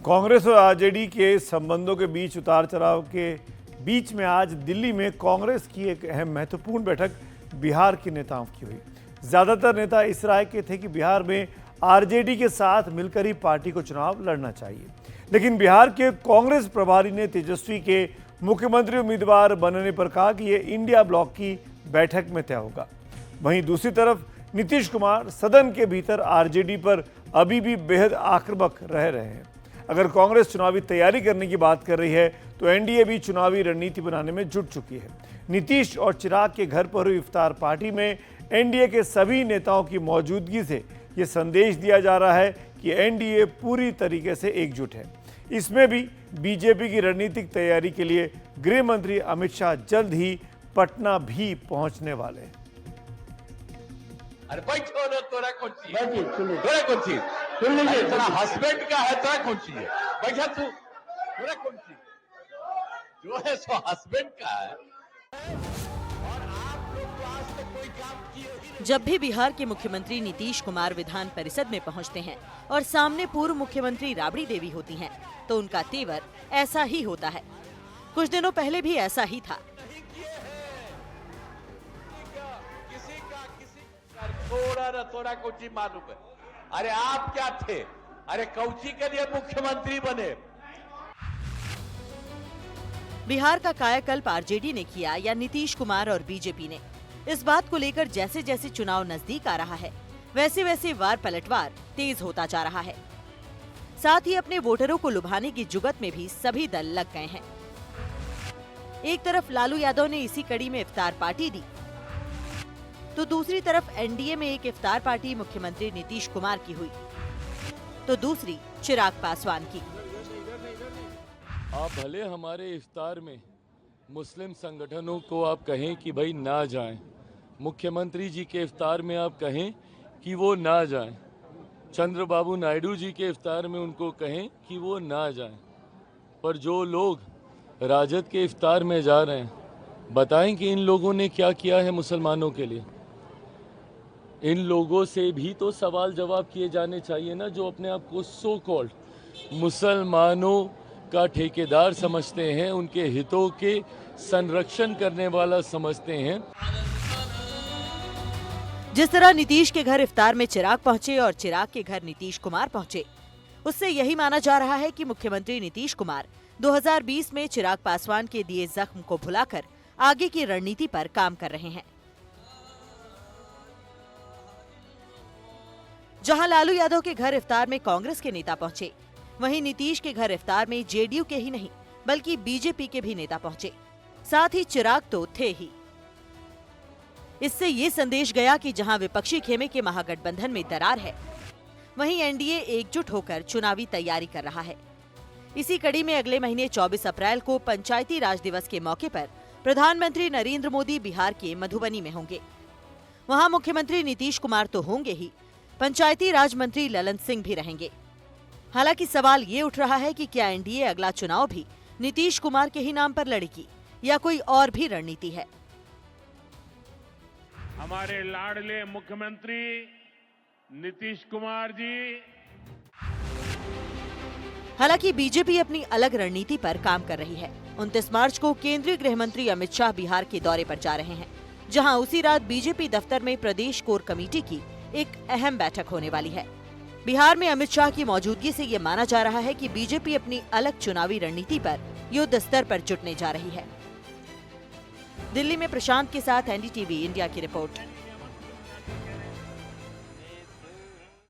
कांग्रेस और आरजेडी के संबंधों के बीच उतार चढ़ाव के बीच में आज दिल्ली में कांग्रेस की एक अहम महत्वपूर्ण बैठक बिहार के नेताओं की हुई। ज्यादातर नेता इस राय के थे कि बिहार में आरजेडी के साथ मिलकर ही पार्टी को चुनाव लड़ना चाहिए, लेकिन बिहार के कांग्रेस प्रभारी ने तेजस्वी के मुख्यमंत्री उम्मीदवार बनने पर कहा कि यह इंडिया ब्लॉक की बैठक में तय होगा। वहीं दूसरी तरफ नीतीश कुमार सदन के भीतर आरजेडी पर अभी भी बेहद आक्रामक रह रहे हैं। अगर कांग्रेस चुनावी तैयारी करने की बात कर रही है तो एनडीए भी चुनावी रणनीति बनाने में जुट चुकी है। नीतीश और चिराग के घर पर हुई इफ्तार पार्टी में एनडीए के सभी नेताओं की मौजूदगी से ये संदेश दिया जा रहा है कि एनडीए पूरी तरीके से एकजुट है। इसमें भी बीजेपी की रणनीतिक तैयारी के लिए गृह मंत्री अमित शाह जल्द ही पटना भी पहुंचने वाले हैं। अरे बैठो ना, तोरा कौन चीज है? तोरा कौन चीज? तेरा हस्बैंड का है, तोरा कौन चीज है? बैठा तू, तोरा कौन चीज? जो है सो हस्बैंड का है। और आप लोग तो आज तक कोई काम किए ही नहीं। जब भी बिहार के मुख्यमंत्री नीतीश कुमार विधान परिषद में पहुंचते हैं और सामने पूर्व मुख्यमंत्री राबड़ी देवी होती हैं, तो उनका तेवर ऐसा ही होता है। कुछ दिनों पहले भी ऐसा ही था। थोड़ा ना तोरा कौची मालूम है? अरे आप क्या थे? अरे कौची के लिए मुख्यमंत्री बने? बिहार का कायाकल्प आरजेडी ने किया या नीतीश कुमार और बीजेपी ने? इस बात को लेकर जैसे जैसे चुनाव नजदीक आ रहा है, वैसे वैसे वार पलटवार तेज होता जा रहा है। साथ ही अपने वोटरों को लुभाने की जुगत में भी सभी दल लग गए हैं। एक तरफ लालू यादव ने इसी कड़ी में इफ्तार पार्टी दी, तो दूसरी तरफ एनडीए में एक इफ्तार पार्टी मुख्यमंत्री नीतीश कुमार की हुई, तो दूसरी चिराग पासवान की। आप भले हमारे इफ्तार में मुस्लिम संगठनों को आप कहें कि भाई ना जाएं, मुख्यमंत्री जी के इफ्तार में आप कहें कि वो ना जाएं, चंद्रबाबू नायडू जी के इफ्तार में उनको कहें कि वो ना जाएं, पर जो लोग राजद के इफ्तार में जा रहे हैं, बताएं कि इन लोगों ने क्या किया है मुसलमानों के लिए। इन लोगों से भी तो सवाल जवाब किए जाने चाहिए ना, जो अपने आप को सो कॉल्ड मुसलमानों का ठेकेदार समझते हैं, उनके हितों के संरक्षण करने वाला समझते हैं। जिस तरह नीतीश के घर इफ्तार में चिराग पहुंचे और चिराग के घर नीतीश कुमार पहुंचे, उससे यही माना जा रहा है कि मुख्यमंत्री नीतीश कुमार 2020 में चिराग पासवान के दिए जख्म को भुलाकर आगे की रणनीति पर काम कर रहे हैं। जहां लालू यादव के घर इफ्तार में कांग्रेस के नेता पहुंचे, वहीं नीतीश के घर इफ्तार में जेडीयू के ही नहीं बल्कि बीजेपी के भी नेता पहुंचे। साथ ही चिराग तो थे ही। इससे ये संदेश गया कि जहां विपक्षी खेमे के महागठबंधन में दरार है, वहीं एनडीए एकजुट होकर चुनावी तैयारी कर रहा है। इसी कड़ी में अगले महीने 24 अप्रैल को पंचायती राज दिवस के मौके पर प्रधानमंत्री नरेंद्र मोदी बिहार के मधुबनी में होंगे। वहां मुख्यमंत्री नीतीश कुमार तो होंगे ही, पंचायती राज मंत्री ललन सिंह भी रहेंगे। हालांकि सवाल ये उठ रहा है कि क्या एनडीए अगला चुनाव भी नीतीश कुमार के ही नाम पर लड़ेगी या कोई और भी रणनीति है। हमारे लाडले मुख्यमंत्री नीतीश कुमार जी। हालांकि बीजेपी अपनी अलग रणनीति पर काम कर रही है। 29 मार्च को केंद्रीय गृह मंत्री अमित शाह बिहार के दौरे पर जा रहे हैं, जहां उसी रात बीजेपी दफ्तर में प्रदेश कोर कमेटी की एक अहम बैठक होने वाली है। बिहार में अमित शाह की मौजूदगी से ये माना जा रहा है कि बीजेपी अपनी अलग चुनावी रणनीति पर युद्ध स्तर पर जुटने जा रही है। दिल्ली में प्रशांत के साथ एनडीटीवी इंडिया की रिपोर्ट।